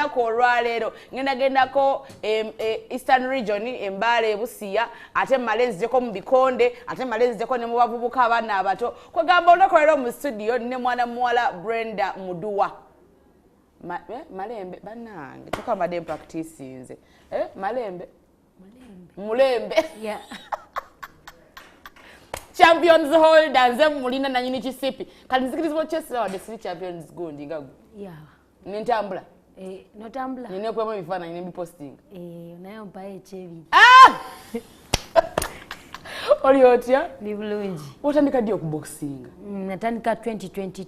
olunaku olwaleero ngendako Eastern Region Embale Busia ate malenzeko mu bikonde ate malenzeko ne mu bavubuka abaana abato kwegamba olunaku leero mu studio ne mwana muwala Brenda Muduwa Malembe banange toka madem practice nze Malembe Mulembe yeah Champions holder nze mulina na nyini kisipi kali nzikirizo chesa wa desili champions gold ngago yeah nintambula notambula nine kwa mifana nine posting nayo mpaye chevi oli otya ni bulungi otandika dio ku boxing natandika 2022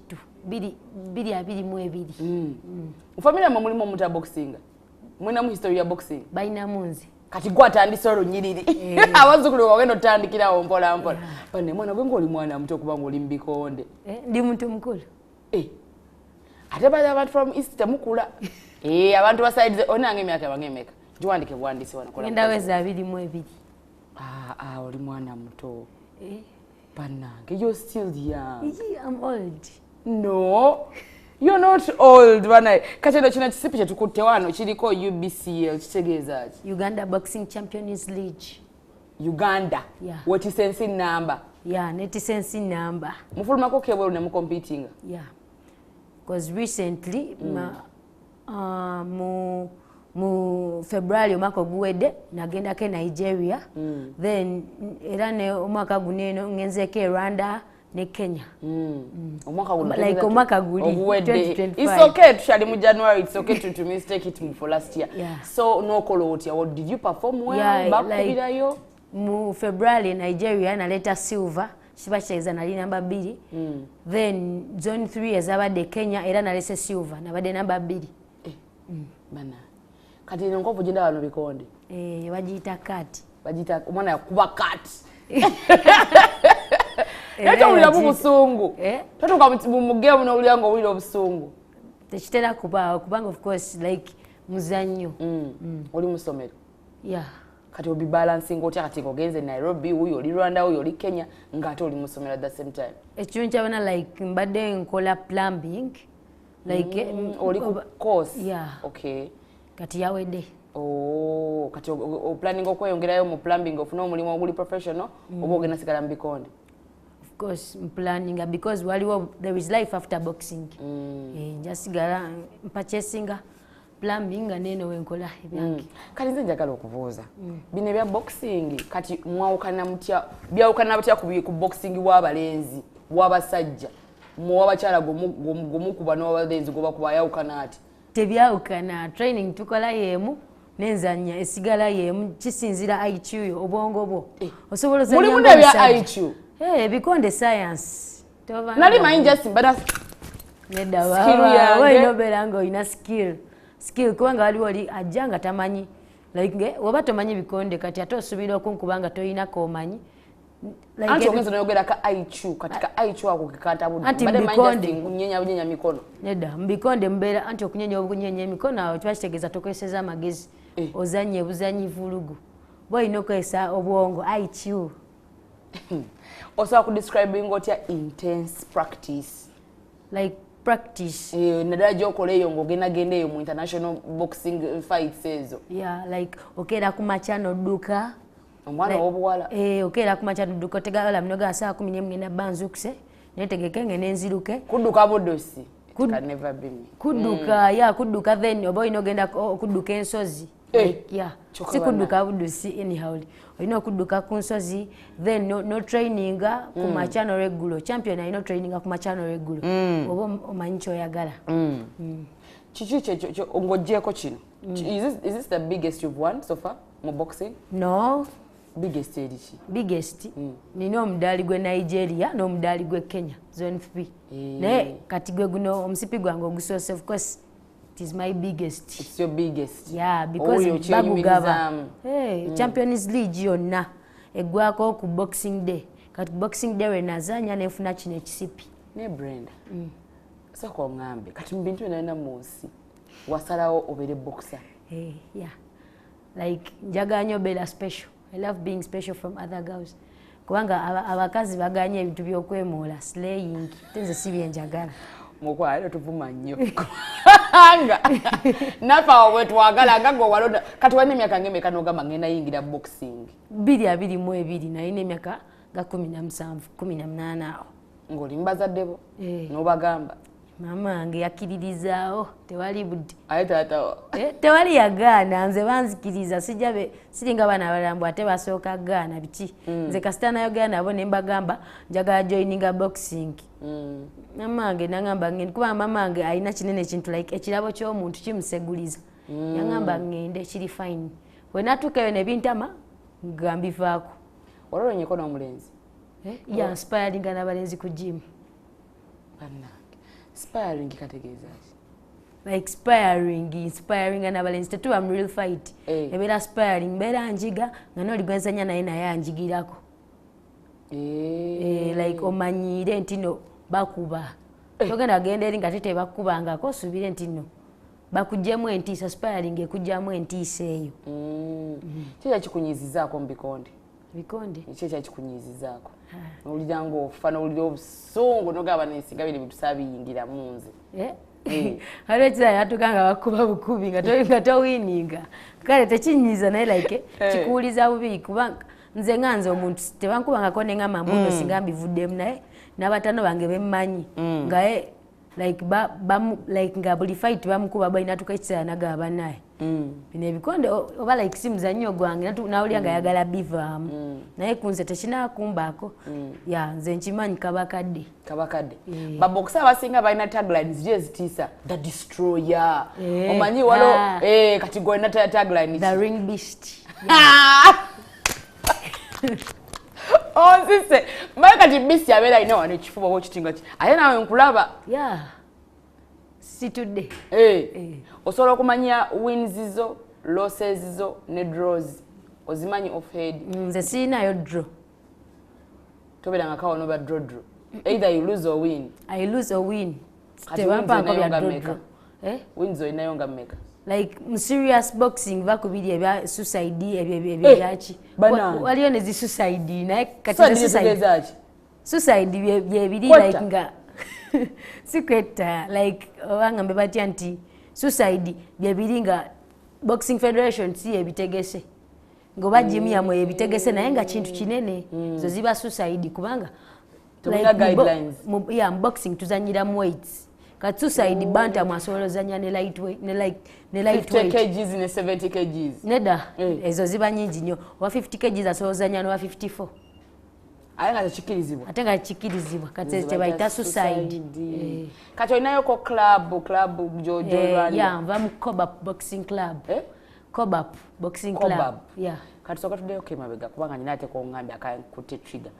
bili abili mu ebili ufamilia mwa mulimo muta boxing mwina mu history ya boxing baina munzi kati gwa tandisa olunyiriri abazukulu bagenda otandikirawo mpola mpola bane mwana gwe ngoli mwana muto kubanga oli mbikonde ndi muntu mukulu ate bali abantu from east mukula abantu baside onange emyaka bangemeka jiwandike bwandisi wana kola ngenda weza abili mu ebili oli mwana muto banange you're still young I'm old no you're not old bana kachendo china chisipi chetukutte wano kiriko UBCL kitegeeza ki Uganda Boxing Champions League Uganda yeah what is sense number yeah net sense number mufuluma ko kebwe ne mu competing yeah because recently mu February omwaka guwedde nagenda ke Nigeria then era ne omwaka guneno ngenzeke Rwanda ne Kenya omwaka guno like omwaka guli 2025 it's okay to shali mu January it's okay to mistake it for last year yeah. So no kolotia what did you perform well yeah, bakubirayo like, mu February Nigeria naleta silver Shibacheza nali number 2 then zone 3 ezabade Kenya era nalese silver nabade number 2 bana kati nongovu jinda wano bikonde wajita kati wajita umwana yakuba kati Eto ulya busungu totuka mu game no ulyango ulyo busungu tekitera kubanga of course like muzanyo oli musomero yeah kati obi balancing otya kati ngogenze Nairobi uyo oli Rwanda uyo oli Kenya ngate oli musomero at the same time ekyuncha chabana like mbadde nkola plumbing like oli course yeah okay kati yawede kati o planning okweyongerayo mu plumbing ofuna omulimu oguli professional oba ogenda sigala mbikonde of course planning because there is life after boxing just gara mpachesinga plumbing neno wenkola ebyange kati nze njagala okubuuza bine bya boxing kati mwawukana mutya byawukana butya ku boxing w'abalenzi w'abasajja mu wabakyala gomukuba n'abalenzi goba kuba yawukana ati tebyawukana training tukola yemu nenzanya esigala yemu kisinzira IQ yo obwongo bwo osobola zanya mulimu bya IQ bikonde science nali mind just bada skill yange nobera ngo ina skill kubanga wali wali ajanga tamanyi like oba tomanyi bikonde kati atosubira okunkubanga toyina ko manyi like anti ogenza nayogera ka IQ katika IQ ako kikata budi bade mind kunyenya mikono neda mbikonde mbera anti okunyenya mikono awo twashtegeza tokeseza magezi ozanye buzanyi vulugu boy nokwesa obwongo IQ also ku describing otya intense practice like practice nadala jokoleyo ngogena gendeyo mu international boxing fights ezo yeah like okera ku machano duka omwana obuwala okera ku machano duka tegala mnoga saa 10 mngenda banzukse netegeke ngenenziruke kuduka bodosi can never be me kuduka yeah kuduka then obo inogenda kuduka ensozi like yeah sikuduka budusi anyhow olina kuduka ku nsozi then no training ku machano regular champion alina training ku machano regular obo omanyicho yagala chichi ngojeko kino is this the biggest you've won so far mu boxing no biggest edichi biggest nino omudali gwe Nigeria no omudali gwe Kenya zone 3 ne kati gwe guno omusipi gwange ogusose of course it is my biggest. It's your biggest. Yeah, because babu gava Champions League yonna egwako ku Boxing Day kati Boxing Day renazanya nefuna kino ekisipi ne Brenda sako ngambe kati mbintu naenda munsi wasalawo obere boxer yeah like njaganyo bela special. I love being special from other girls kubanga abakazi baganye ebintu byokwemola slaying tenze sibye njagala mukwa ero tuvuma nnyo anga nafa wetwagala nga go walonda kati wane myaka ngeme kanogamba ngenda yingira boxing 22 na ine myaka ga 17 18 awo ngoli mbazadebo no bagamba mama ange yakiririzaawo tewali budde ayitata tewali yagaana nze banzikiriza sijabe siringa bana abalambu ate basooka gaana biki nze kasita nayo gaana abo ne mbagamba njagala joininga boxing mama ange nangamba ngende kuba mama ange alina kinene kintu like ekirabo ky'omuntu kimuseguliza yangamba ngende kiri fine we natuukeyo ne bintama ngambivaako ololonyeko n'omulenzi ya inspiring n'abalenzi ku gym inspiring kategeeza like inspiring n'abalenzi tetuba mu real fight ebeera inspiring mbeera njiga nga noli gwenzanya naye anjigirako like omanyire nti no bakuba togenda genda eri nga tete bakubangako osuubire nti no bakuggyemu entiisa inspiring ekugyamu entiisa eyo kyo kikunyizizaako mu bikonde ekyo kyakikunyizizaako nowulira ngaofa nowulira obusungu nogamba nensinga bino bitusa biyingira mu nze waliwo ekirala yatuka nga bakuba bukubi nga towininga kale tekinyiza naye like kikuwuliza bubi kubanga nze nga nze omuntu tebankubangako nengamba mbuno singa mbivuddemu naye n'abatano bange bemmanyi nga like nga buli fight bamukuba balina tuka ekisala nagaba naye bino ebikonde oba like si muzannyo gwange nawulira nga yagala bivaamu naye kunze tekinakumbaako ya nze nkimanyi kabakadde babokisa abasinga balina taglines ziri ezitiisa the destroyer omanyi walo kati golina tagline the ring beast onzise mbaye kati bisi abeera alina wano ekifuba oba okitinga ki ate naawe nkulaba situdde osobola okumanya wins zo losses zo ne draws ozimanyi off head nze siinayo draw tobeeranga kawono ba draw either you lose or win tebampanko bya draw wins olinayo nga mmeka like serious boxing bakubiri ebya suicide ebyo byaki waliyo ne zi suicide naye kati suicide byebiri like nga sikwetta like obangambe batya nti suicide byebiri nga boxing federation si ebitegese ngoba gym yamwe ebitegese naye nga kintu kinene zo ziba suicide kubanga mu boxing tuzanyira mu weights kati suicide bantam asobola ozanya ne lightweight 50 kgs ne 70 kgs neda ezo ziba nyingi nnyo owa 50 kgs asobola ozanya n'owa 54 ate nga kikirizibwa kati tebayita suicide kati olinayo club ya nva mu cobap boxing club cobap boxing club kati soka tuddeyo kemabega kubanga nyina ate kongambe akakutte trigger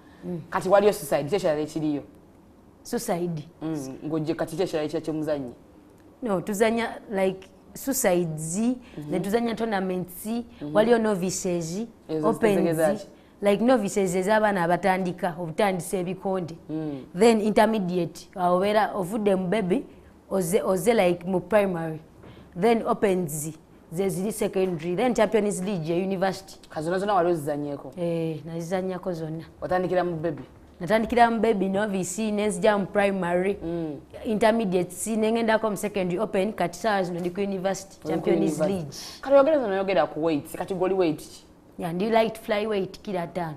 kati waliyo suicide kyekirala ekiriyo suicide ng'ojje kati kyekirala ekyekimuzannyi no tuzanya like suicides ne tuzanya tournaments waliyo novices opens like novices ez'abaana abatandika obutandisa ebikonde then intermediate awobeera ovudde mu baby oze like mu primary then opens ze ziri secondary then champions league ya university kazona wali ozizanyeeko nazizanyako zonna watandikira mu baby natandikira mu baby novice nenzija mu primary intermediate si nengendako mu secondary open kati sawa zino ndi ku university champions league kati oyogera zino oyogera ku weight kati goli weight ki ndi light flyweight kila 5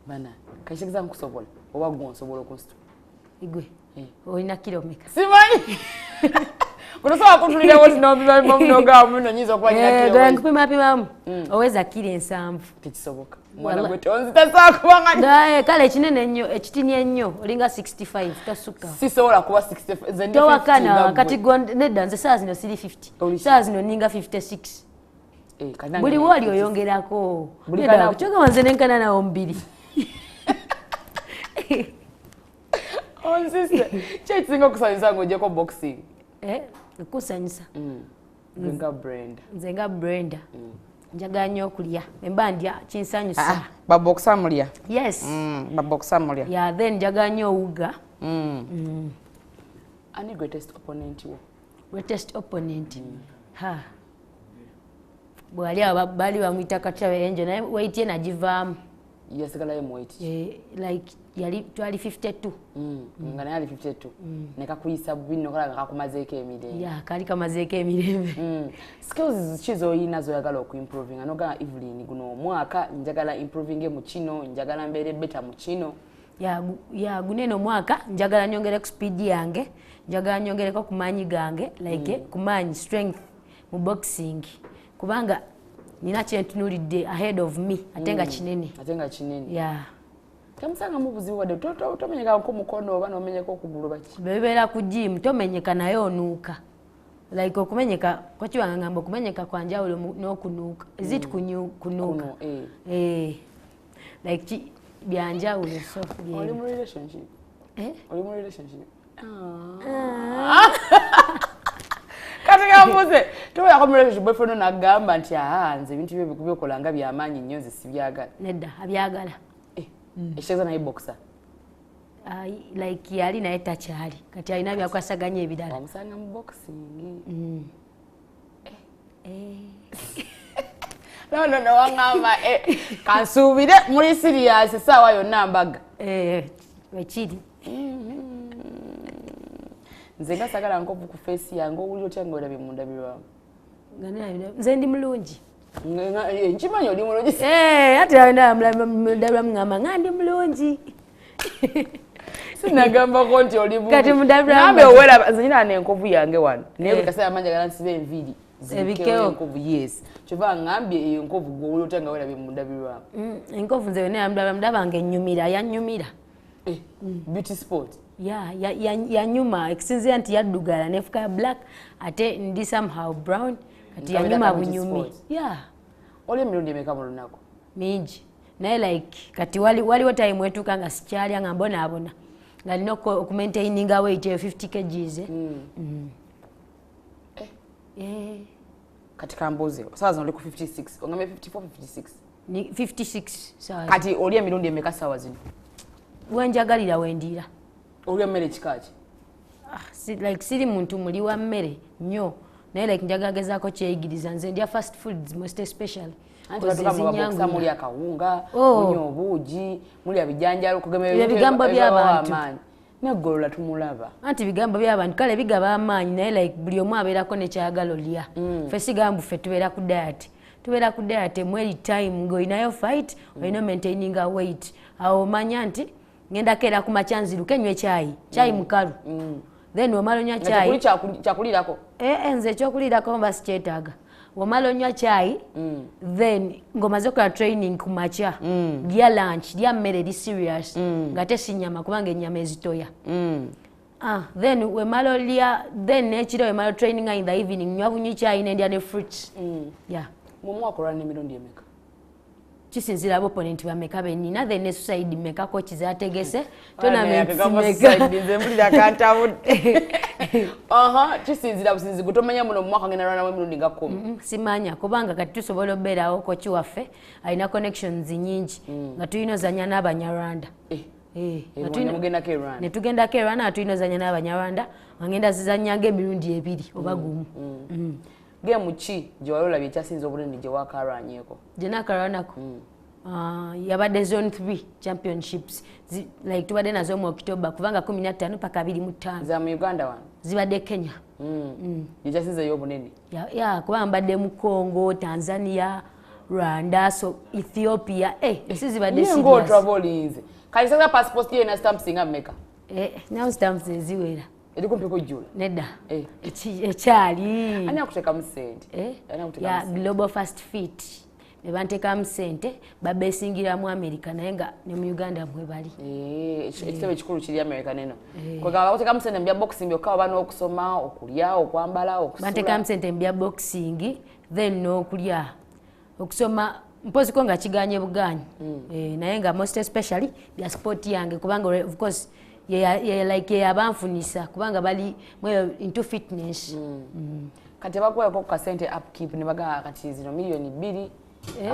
bana kashikiriza nkusobola oba gwe nsobola okunsitu igwe olina kilo meka simanyi kunosobola kuntulira woti nobibamunogamu bino nyinza okuba nyina kilo nkupimapimamu oweza kilo 7 tekisoboka mwana gwe tonzitasaakubanga kale ekinene ennyo ekitini ennyo olinga 65 tosuka sisobola kuba 65 towakana kati nedda nze saa zino siri 50 saa zino ninga 56 buli wali oyongerako kyogamba nze nenkana nawo mubiri onzise kyekisinga okusanyusa ng'ogyeko boxing okusanyusa nze nga Brenda njagala nnyo okulya emba ndya kinsanyusa babokisa mulya yes babokisa mulya ya then njagala nnyo owuga ani greatest opponent wo greatest opponent bwali awo bali bamwita Katyabe Angel naye weight ye nagivaamu yasigalayo mu weight like yali twali 52 nga naye ali 52 ne kakuyisa bubi nno kala nga kakumazeeko emirembe kali kamazeeko emirembe skills ki z'olina zoyagala okuimprove nga nogala Evelyn guno omwaka njagala improving mu kino njagala mbeere beta mu kino guneno omwaka njagala nyongereko speed yange njagala nyongereko kumaanyi gange like kumaanyi strength mu boxing kubanga nina kyentunulidde ahead of me ate nga kinene kamusanga mu buzibu wadde tomenyeka ko mukono oba nomenyeka okugulu baki bebeera ku gym tomenyeka naye onuuka like okumenyeka kwakiwanga ngamba okumenyeka kwanjawulo n'okunuuka is it kunuuka like byanjawulo so oli mu relationship oli mu relationship kati ngambuze tubayako mu relationship boyfriend nagamba nti nze ebintu byo bikuby'okola nga byamaanyi nnyo nze sibyagala nedda abyagala esheza naye boxer like yali naye takyali kati alina byakwasaganya ebirala wamusanga mu boxing no wangamba kansuubire muri serious essaawa yonna mbaga wekiri nze nga sagala nkovu ku face yange owulira otya nga olabye mu ndabirwamu nze ndi mulungi nkimanyi oli mulungi ate ndabiramu ngamba nga ndi mulungi sinagambako nti oli kati nambe owera zenyina nenkovu yange wano naye buli kaseera manjagala nsiba enviiri zibikewo enkovu yes kyova ngambye eyo enkovu gwowulira otya nga werabye mu ndabirwamu enkovu nze yonna ndabanga ennyumira yanyumira beauty sport yanyuma ekisinzira nti yaddugala nefuka ya black ate ndi somehow brown kati yanyuma bunyumi oli emirundi emeka mu lunaku mingi naye like kati waliwo time etuuka nga sikyalya nga mbonaabona nga nina okumaintaininga weight eyo 50 kgs kati kambuze saawa zino oli ku 56 ongambe 54 56 kati oli emirundi emeka saawa zino wenjagalira wendiira olya mmere kikaki like siri muntu muli wa mmere nnyo naye like njagagezaako kyeyigiriza nze ndya fast foods most especially muli akawunga munywa obuugi muli abijanjalo ebigambo by'abantu neggolola tumulaba anti bigambo by'abantu kale bigaba amaanyi naye like buli omu abeerako nekyagala olya ffe sigambu ffe tubeera ku diet mweri time ng'olinayo fight olina maintaininga weight awo omanya nti ngenda keera ku makya nziruke nywe kyayi mukalu then omala onywa kyayi kyakulirako nze ekyokulirako mba sikyetaaga wamala onywa kyayi then ng'omaze okukola training ku makya lya lunch lya mmere eri serious nga tesinyama kubanga ennyama ezitoya then wemala olya then n'ekiro wemala training in the evening nywa bunywi kyayi nendya ne fruits mu mwaka olwana emirundi emeka kisinzira abaopponent bameka benina then ne suicide meka coach zategese kisinzira businzi gutomanya muno mu mwaka ngenda lwana emirundi nga 10 simanya kubanga kati tusobola obeerawo coach waffe alina connections nyingi nga tulina ozanya n'abanyarwanda netugendako erwana nga tulina ozanya n'abanyarwanda ngenda zizanyanga emirundi 2 oba gumu gemu ki gye wali olabye ekyasinza obunene gye wakarwanyeeko gye nakarwanako yabadde zone 3 championships like tubadde nazo mu October kubanga 15 paka 25 za mu Uganda wano zibadde Kenya ekyasinza yo obunene kubanga mbadde mu Congo, Tanzania, Rwanda, so Ethiopia esi zibadde serious travelinze kali sasa passport ye na stamp singa mmeka now stamps eziwera eri kumpi kujjula nedda ekyali ani akuteka mu ssente ya global fast fit bebanteeka mu ssente babesingira mu America naye nga ne mu Uganda mwe bali ekitebe ekikulu kiri America neno kwegamba bakuteka mu ssente mu bya boxing byokka oba n'okusoma okulya okwambala okusula banteeka mu ssente mu bya boxing then n'okulya okusoma mpoziko nga kiganye buganyi naye nga most especially bya sport yange kubanga of course like abanfunisa kubanga bali into fitness kati bakweko ku kasente upkeep ne baga kati zino milioni 2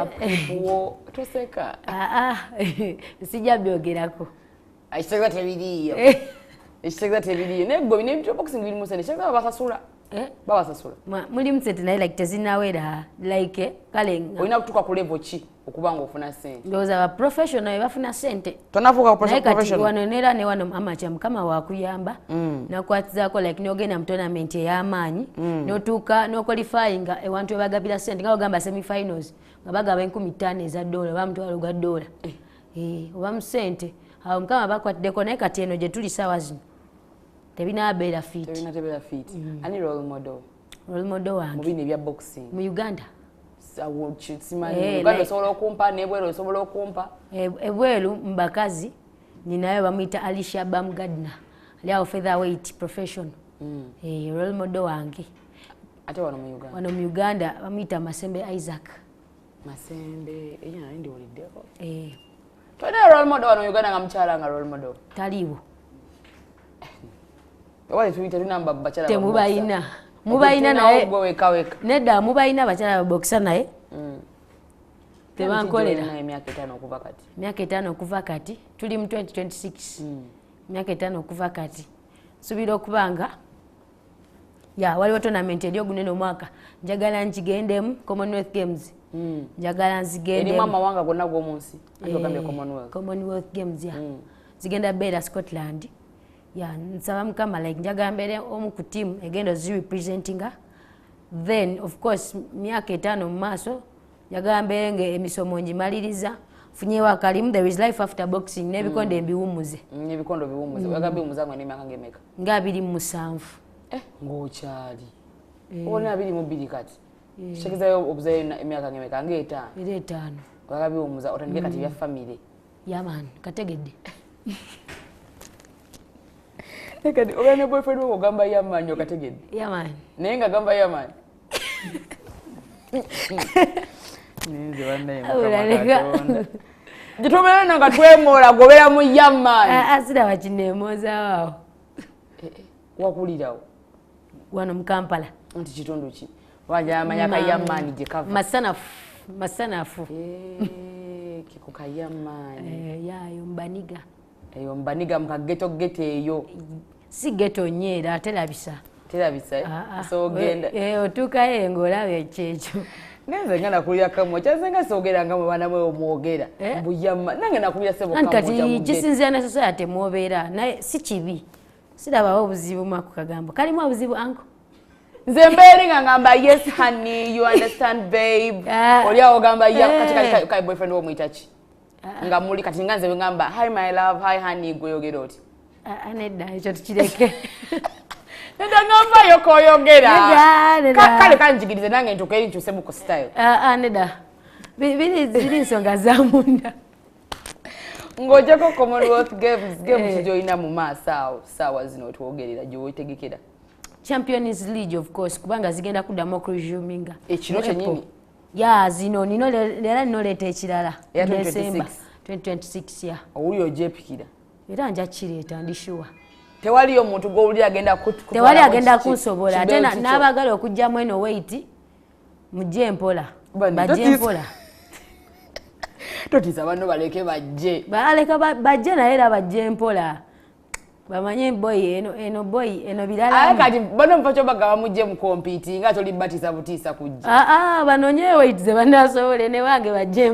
upkeep wo toseka sijja byogerako ekitegeeza tebiriyo ekitegeeza tebiriyo naye gwe bine ebintu boxing biri mu ssente ekitegeeza babasasula babasasula muli msente naye like tezinawera like kale olina kutuuka ku level ki okuba ng'ofuna ssente ndowooza ba professional bafuna ssente tonafuuka ku naye kati professional wano neera ne wano amacha mukama wakuyamba nakwatizaako like n'ogenda mu tournament ey'amaanyi n'otuuka n'oqualifyinga ewantu webagabira ssente nga ogamba semifinals nga bagaba $5,000 eza $1 oba mutwalo gwa $1 oba mu ssente awo mukama bakwatiddeko naye kati eno gye tuli saawa zino tebinabeera fit ani role model wange mu bino ebya boxing mu Uganda simanyi Uganda osobola okumpa n'ebweru osobola okumpa ebweru mbakazi ninayo bamuyita Alicia Bamgardner ali awo featherweight professional role model wange ate wano mu Uganda bamuyita Masembe Isaac ndiwuliddeko tolina role model wano Uganda nga mukyala nga role model taliiwo wale tuyita tunamba bakyala temubayina mubayina naye nedda mubayina bakyala babokisa naye tebankolera emyaka 5 okuva kati emyaka 5 okuva kati tuli mu 2026 emyaka 5 okuva kati subira okubanga waliwo tournament eri ogunene omwaka njagala nkigendemu Commonwealth Games njagala nzigendemu eri amawanga gonna g'omunsi Commonwealth Games zigenda beera Scotland nsaba mukama like njagala mbeere omu ku team egenda zirepresentinga then of course myaka 5 mu maaso njagala mbeere nga emisomo ngimaliriza funyewo akalimu there is life after boxing n'ebikondo mbiwumuze oyagala biwumuzanga n'emyaka ng'emeka nga 27 ng'okyali olina 22 kati kitegezayo obuzayo emyaka ng'emeka nga 5 oyagala biwumuza otandike kati bya family yaman kategedde kati oba ne boyfriend wo ogamba yaman okategedde naye nga gamba yaman ninze bannaye mukama gitubeera nga twemola gobera mu yaman asiraba kineemozaawo wakulirawo wano mu Kampala nti kitundu ki wajamanya ka yaman gye kava masanafu kiko ka yaman yayo mbaniga eyo mbaniga mukageto eyo si geto nyeera terabisa so ogenda otuukayo ng'olaba ekyekyo nenze nga nakulira kamwe kyazenga soogeranga mu baana mwe omwogera buyama nange nakulira sebo kamwe kati kisinzira ne society mwobeera naye si kibi sirabawo obuzibu mwako kagambo kalimu obuzibu anko nze mbeeri nga ngamba yes honey you understand babe oli awo gamba kati kai boyfriend wo muyita ki nga muli kati nga nze bwe ngamba hi my love hi honey gweogera oti nedda ekyo tukireke nedda ngambayo koyogera kale kanjigirize nange ntuuka eri nkyuse buko style nedda biri nsonga za munda ng'ojjako Commonwealth Games gy'olina mu maaso awo saawa zino otwogerera gy'owetegekera Champions League of course kubanga zigenda kuddamu okuresuminga ekiro kyennyini zino nino leera ninoleeta ekirala December 2026 owuli ogyepikira era nja kireeta ndishuwa tewaliyo omuntu gw'owulira tewali agenda kunsobola ate n'abagala okugjamu eno weight mujje mpola bajje mpola totiza banno baleke bajje bajje naye era bajje mpola bamanye boy eno bilala kati bano mpacho bagaba mujje mu compete nga toli batisa butisa kujja banonye weight ze banasobole ne wange bajje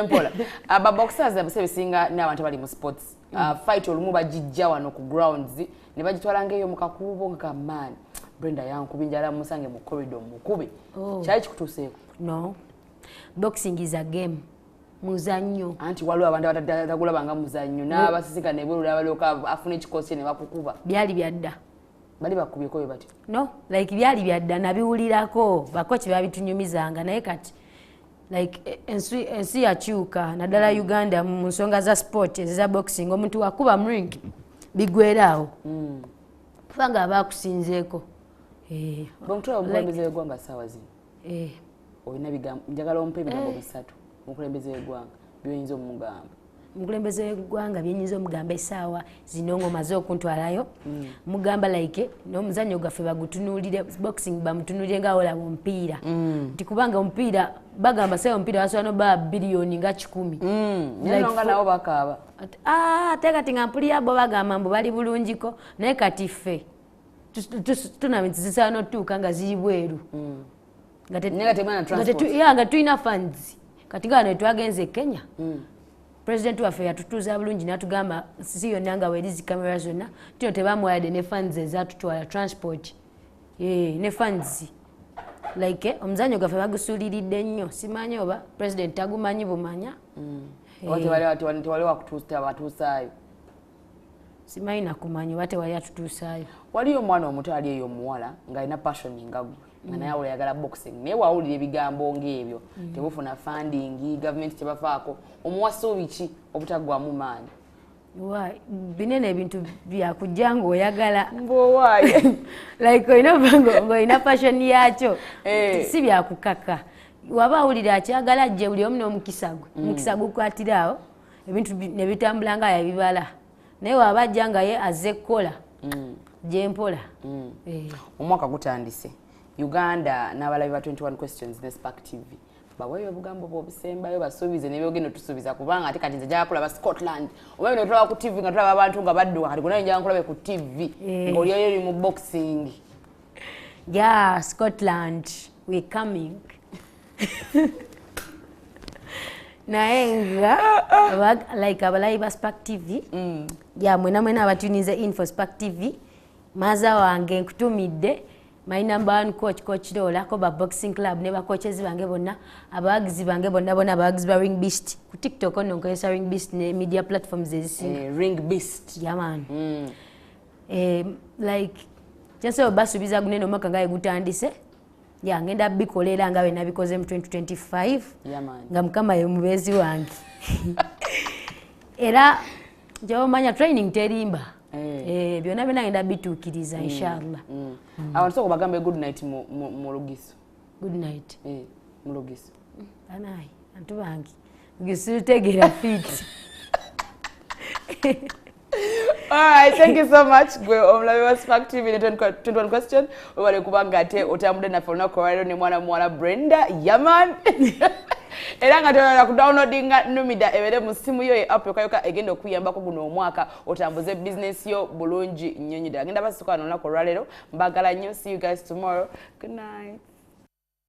mpola aba boxers abasebisinga n'abantu bali mu sports fight olumu bajijja wano ku grounds ne bagitwala ngeyo mu kakubo nga man Brenda yankubi njala musange mu corridor mukube kyali kikutuseeko no boxing is a game muzanyo anti waliwo abantu abatagula banga muzanyo n'abasisika ne bulula balyoka afune ekikosi ne bakukuba byali byadda bali bakubyeko bwe bati no like byali byadda nabiwulirako bakochi babitunyumizanga naye kati like ensi yakyuka naddala Uganda mu nsonga za sport eza boxing omuntu wakuba mring bigweraawo kubanga abakusinzeeko bontula omukulembeze w'eggwanga ssaawa zino olina bigambo njagala ompa ebigambo bisatu omukulembeze w'eggwanga byoyinza omugamba omukulembeze w'eggwanga byenyinza omugamba essaawa zino ng'omaze okuntwalayo mugamba like n'omuzannyo gwaffe bagutunuulire boxing bamutunuulire nga olaba omupiira nti kubanga omupiira bagamba sayo omupiira basobola noba biliyoni nga 10 nga nabo bakaaba ate kati nga mpulira bo bagamba mbu bali bulungiko naye kati ffe tournaments zisaana otuuka nga ziri bweru nga tulina funds kati nga wano twagenze Kenya president waffe yatutuuza bulungi n'atugamba si yonna nga weerizi kamera zonna tino tebamuwadde ne funds ezatutwala transport ne funds like omuzanyo gaffe bagusuuliridde nnyo simanyi oba president tagumanyi bumanya tewali wakutuusaayo simanyi nakumanyi oba tewali atutuusaayo waliyo omwana omuto ali eyo omuwala ng'alina passion nga gwe nga naye awula yagala boxing naye wawulira ebigambo ng'ebyo tebufuna funding gavumenti tebafaako omuwasuubi ki obutaggwamu maanyi binene ebintu byakujja ng'oyagala mbowaaye like olina passion yakyo si byakukaka waba awulira akyagala gye buli omu n'omukisa gwe omukisa gukwatira awo ebintu ne bitambula nga yabibala naye waba ajja nga ye azze kukola gyempola omwaka gutandise Uganda n'abalabi ba 21 questions ne Spark TV baweeyo obugambo bw'obusembayo basuubize ne byogenda tusuubiza kubanga ate kati nze njagala kulaba Scotland oba bino tulaba ku TV nga tulaba abantu nga badduka kati kunaye njagala nkulabe ku TV ng'oliyo eri mu boxing Scotland we coming naye nga like abalabi ba Spark TV mwena abatunize info Spark TV maza wange nkutumidde my number one coach Lola ko ba boxing club ne ba coaches bange bonna abagizi bange bonna abagizi ba Ring Beast ku TikTok ono nkozesa Ring Beast ne media platforms ezisinga Ring Beast man like just basubiza guneno maka ngaye gutandise ngenda bikolera ngawe nabikoze mu 2025 nga mukama ye mubezi wange era jomanya training terimba byonna bina ngenda bituukiriza inshallah abantu soko bagambe good night mu Lugiso good night mu Lugiso anai antu bangi ngisutegera fit Alright, thank you so much. Gwe omulabi wa Spark TV 21 question. Wale kubanga ate otambude na fona ko rero ne mwana Brenda Yaman. Era nga tolera ku downloadinga numida ebere mu simu yo app yokayoka egenda okuyamba ko guno omwaka otambuze business yo bulungi nnyonyi. Agenda basukana na ko rero mbagala nnyo. See you guys tomorrow. Good night.